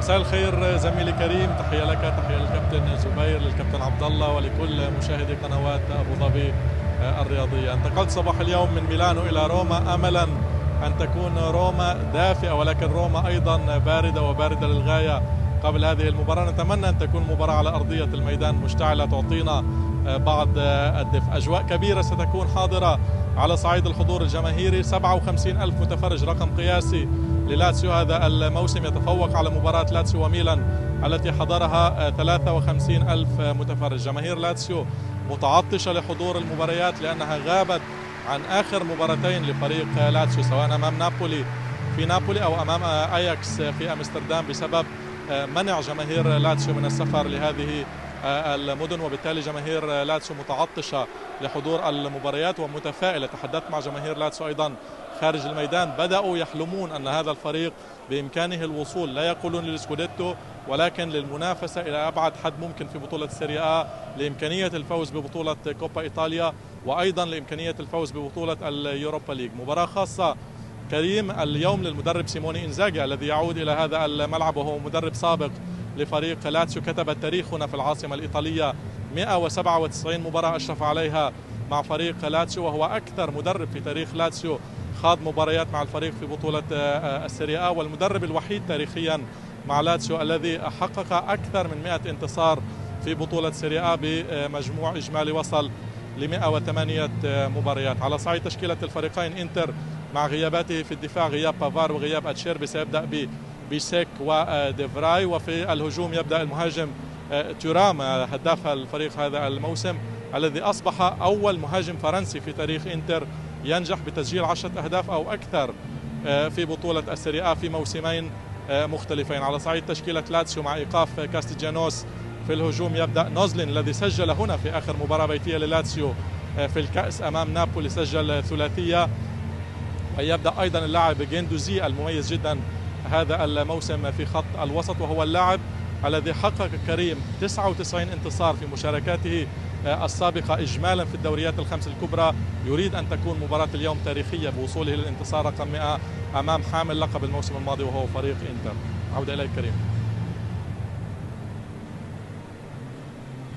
مساء الخير زميلي كريم، تحية لك، تحية للكابتن زبير، للكابتن عبد الله، ولكل مشاهدي قنوات أبو ظبي الرياضية. انتقلت صباح اليوم من ميلانو إلى روما أملا أن تكون روما دافئة، ولكن روما أيضا باردة وباردة للغاية قبل هذه المباراة. نتمنى أن تكون مباراة على أرضية الميدان مشتعلة تعطينا بعض الدفء. أجواء كبيرة ستكون حاضرة على صعيد الحضور الجماهيري، 57 ألف متفرج، رقم قياسي للاتسيو هذا الموسم، يتفوق على مباراة لاتسيو وميلان التي حضرها 53 ألف متفرج. جماهير لاتسيو متعطشة لحضور المباريات لأنها غابت عن آخر مباراتين لفريق لاتسيو، سواء أمام نابولي في نابولي أو أمام أياكس في أمستردام، بسبب منع جماهير لاتسيو من السفر لهذه المدن. وبالتالي جماهير لاتسيو متعطشة لحضور المباريات ومتفائلة. تحدثت مع جماهير لاتسيو أيضا خارج الميدان، بدأوا يحلمون أن هذا الفريق بإمكانه الوصول، لا يقولون للسكوديتو، ولكن للمنافسة إلى أبعد حد ممكن في بطولة السيريا، لإمكانية الفوز ببطولة كوبا إيطاليا، وأيضا لإمكانية الفوز ببطولة اليوروبا ليج. مباراة خاصة كريم اليوم للمدرب سيموني إنزاغي الذي يعود إلى هذا الملعب وهو مدرب سابق لفريق لاتسيو. كتب التاريخ هنا في العاصمة الإيطالية، 197 مباراة أشرف عليها مع فريق لاتسيو، وهو أكثر مدرب في تاريخ لاتسيو خاض مباريات مع الفريق في بطولة السيريا، والمدرب الوحيد تاريخيا مع لاتسيو الذي حقق أكثر من 100 انتصار في بطولة سيريا بمجموع إجمالي وصل ل 108 مباريات. على صعيد تشكيلة الفريقين، انتر مع غياباته في الدفاع، غياب بافار وغياب أتشيربي، سيبدأ بيسيك وديفراي، وفي الهجوم يبدأ المهاجم تورام هداف الفريق هذا الموسم، الذي أصبح أول مهاجم فرنسي في تاريخ انتر ينجح بتسجيل 10 أهداف أو أكثر في بطولة السيريا في موسمين مختلفين. على صعيد تشكيلة لاتسيو مع إيقاف كاستيجيانوس في الهجوم، يبدأ نوزلين الذي سجل هنا في آخر مباراة بيتية للاتسيو في الكأس أمام نابولي، سجل ثلاثية. ويبدأ أيضا اللاعب جيندوزي المميز جدا هذا الموسم في خط الوسط، وهو اللاعب الذي حقق كريم 99 انتصار في مشاركاته السابقة إجمالا في الدوريات الخمس الكبرى. يريد أن تكون مباراة اليوم تاريخية بوصوله للانتصار رقم 100 أمام حامل لقب الموسم الماضي وهو فريق إنتر. عودة إليك كريم.